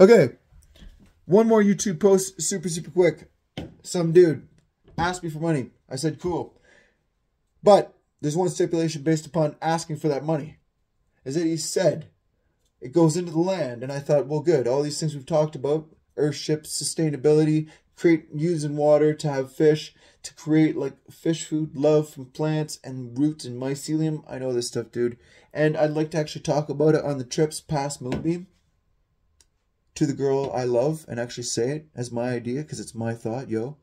Okay, one more YouTube post, super quick. Some dude asked me for money. I said, cool. But there's one stipulation based upon asking for that money. Is that he said it goes into the land. And I thought, well, good. All these things we've talked about, earthships, sustainability, using water to have fish, to create like fish food, love from plants and roots and mycelium. I know this stuff, dude. And I'd like to actually talk about it on the trips past Moonbeam to the girl I love and actually say it as my idea because it's my thought, yo.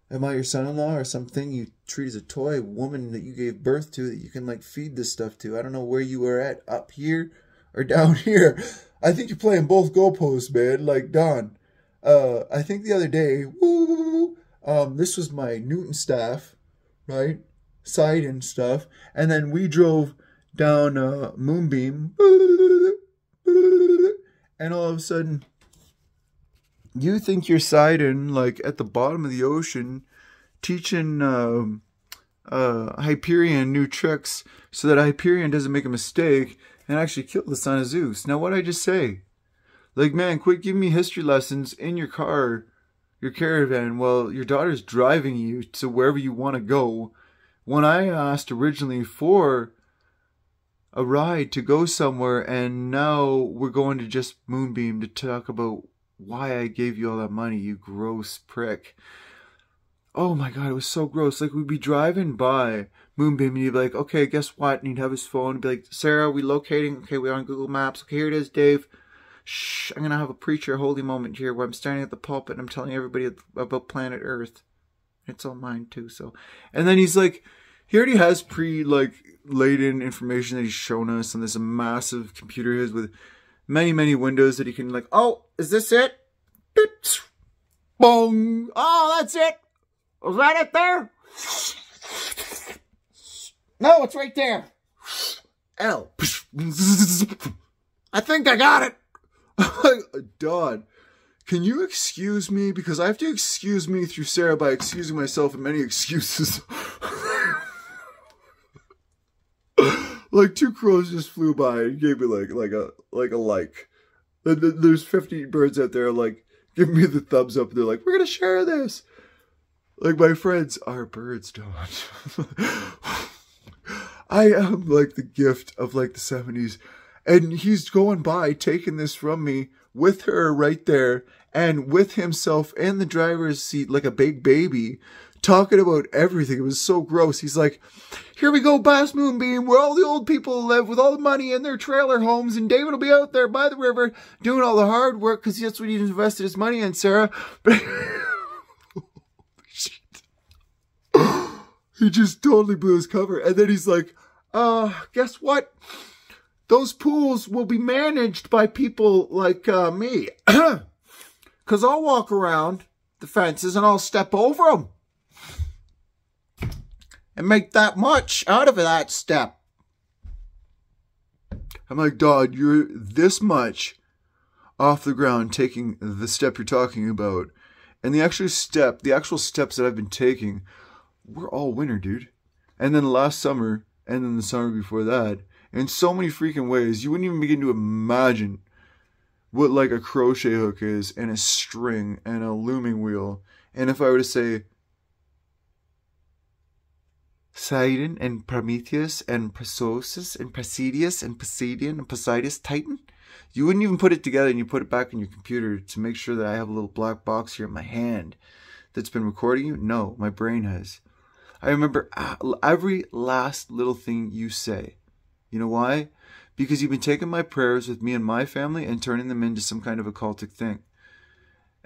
Am I your son-in-law or something you treat as a toy woman that you gave birth to that you can like feed this stuff to? I don't know where you were at, up here or down here. I think you're playing both goalposts, man, like Don. I think the other day, this was my Newton staff, right? Side and stuff. And then we drove down Moonbeam. And all of a sudden, you think you're Sidon, like at the bottom of the ocean, teaching Hyperion new tricks so that Hyperion doesn't make a mistake and actually kill the son of Zeus. Now, what did I just say? Like, man, quit giving me history lessons in your car, your caravan, while your daughter's driving you to wherever you want to go. When I asked originally for a ride to go somewhere, and now we're going to just Moonbeam to talk about why I gave you all that money, you gross prick. Oh my god, it was so gross. Like, we'd be driving by Moonbeam, and you'd be like, okay, guess what? And he'd have his phone, and be like, Sarah, we locating? Okay, we're on Google Maps. Okay, here it is, Dave. Shh, I'm going to have a preacher holy moment here where I'm standing at the pulpit and I'm telling everybody about planet Earth. It's all mine too, so. And then he's like, he already has laid in information that he's shown us on this massive computer his with many windows that he can like, oh, is this it? Boom. Oh, that's it. Was that it there? No, it's right there. L. I think I got it. Don, can you excuse me? Because I have to excuse me through Sarah by excusing myself in many excuses. Like 2 crows just flew by and gave me like a like. There's 50 birds out there like giving me the thumbs up. And they're like, we're gonna share this. Like, my friends are birds, Don. I am like the gift of like the 70s. And he's going by, taking this from me, with her right there, and with himself in the driver's seat like a big baby, talking about everything. It was so gross. He's like, here we go past Moonbeam, where all the old people live with all the money in their trailer homes, and David will be out there by the river doing all the hard work, because that's what he invested his money in, Sarah. But he just totally blew his cover. And then he's like, guess what? Those pools will be managed by people like me. Because I'll walk around the fences and I'll step over them. And make that much out of that step. I'm like, Dodd, you're this much off the ground taking the step you're talking about. And the actual steps that I've been taking, we're all winter, dude. And then last summer, and then the summer before that, in so many freaking ways, you wouldn't even begin to imagine what like a crochet hook is, and a string, and a looming wheel. And if I were to say Poseidon and Prometheus and Perseus and Perseus and Poseidon and Poseidus Titan, you wouldn't even put it together, and you put it back in your computer to make sure that I have a little black box here in my hand that's been recording you. No, my brain has. I remember every last little thing you say. You know why? Because you've been taking my prayers with me and my family and turning them into some kind of occultic thing.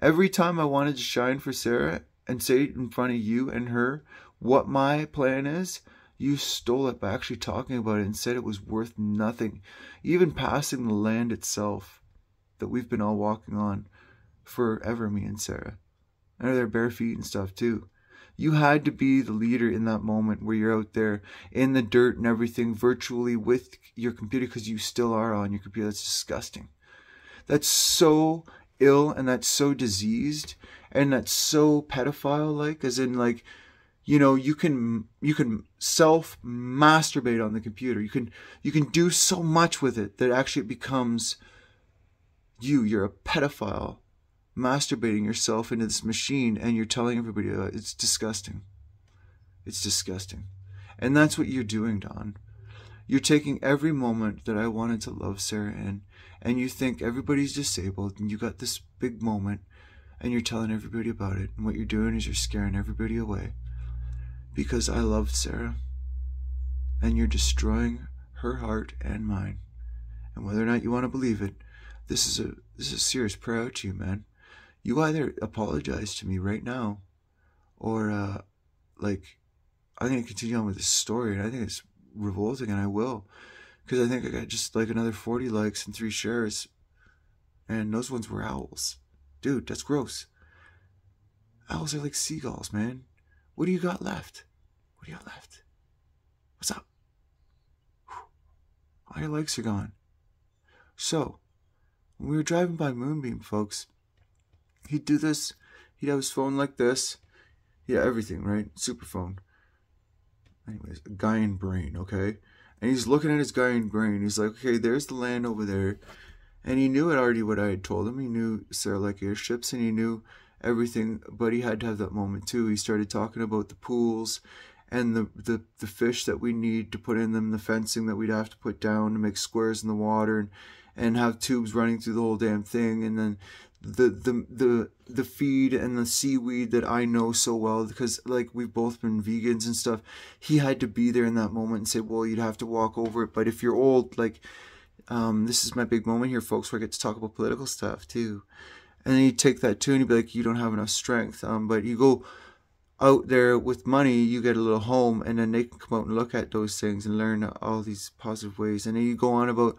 Every time I wanted to shine for Sarah and say in front of you and her what my plan is, you stole it by actually talking about it and said it was worth nothing. Even passing the land itself that we've been all walking on forever, me and Sarah. And their bare feet and stuff too. You had to be the leader in that moment where you're out there in the dirt and everything virtually with your computer, because you still are on your computer. That's disgusting. That's so ill, and that's so diseased, and that's so pedophile-like, as in like, you know, you can self-masturbate on the computer. You can do so much with it that actually it becomes You're a pedophile masturbating yourself into this machine, and you're telling everybody about it. It's disgusting. It's disgusting. And that's what you're doing, Don. You're taking every moment that I wanted to love Sarah in, and you think everybody's disabled, and you got this big moment, and you're telling everybody about it. And what you're doing is you're scaring everybody away. Because I loved Sarah, and you're destroying her heart and mine. And whether or not you want to believe it, this is a serious prayer out to you, man. You either apologize to me right now, or I'm going to continue on with this story, and I think it's revolting, and I will, because I think I got just like another 40 likes and 3 shares, and those ones were owls. Dude, that's gross. Owls are like seagulls, man. What do you got left? What do you got left? What's up? All your likes are gone. So, when we were driving by Moonbeam, folks, he'd do this. He'd have his phone like this. Yeah, everything, right? Super phone. Anyways, a Gaian brain, okay? And he's looking at his Gaian brain. He's like, okay, there's the land over there. And he knew it already what I had told him. He knew Sarah liked airships, and he knew everything, but he had to have that moment too. He started talking about the pools and the fish that we need to put in them, the fencing that we'd have to put down to make squares in the water, and have tubes running through the whole damn thing, and then the feed and the seaweed that I know so well, because like we've both been vegans and stuff. He had to be there in that moment and say, well, you'd have to walk over it, but if you're old, like this is my big moment here, folks, where I get to talk about political stuff too. And then he'd take that too, and he'd be like, you don't have enough strength, but you go out there with money, you get a little home, and then they can come out and look at those things and learn all these positive ways. And then you go on about,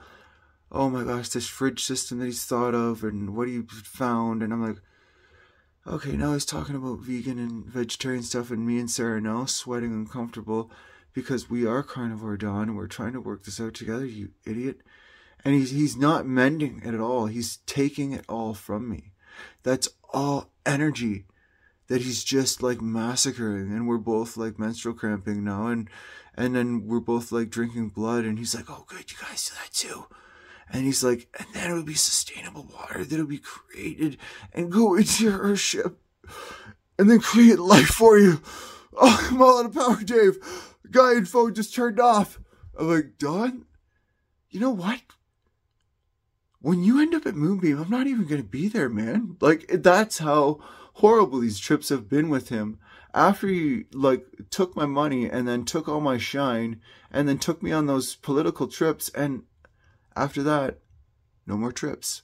oh my gosh, this fridge system that he's thought of, and what he found. And I'm like, okay, now he's talking about vegan and vegetarian stuff, and me and Sarah now sweating uncomfortable because we are carnivore, Don, and we're trying to work this out together, you idiot. And he's not mending it at all. He's taking it all from me. That's all energy that he's just like massacring, and we're both like menstrual cramping now, and then we're both like drinking blood, and he's like, oh good, you guys do that too. And he's like, and then it would be sustainable water that would be created and go into your Earthship and then create life for you. Oh, I'm all out of power, Dave. Guy in phone just turned off. I'm like, Don, you know what? When you end up at Moonbeam, I'm not even going to be there, man. Like, that's how horrible these trips have been with him. After he, like, took my money and then took all my shine and then took me on those political trips, and after that, no more trips.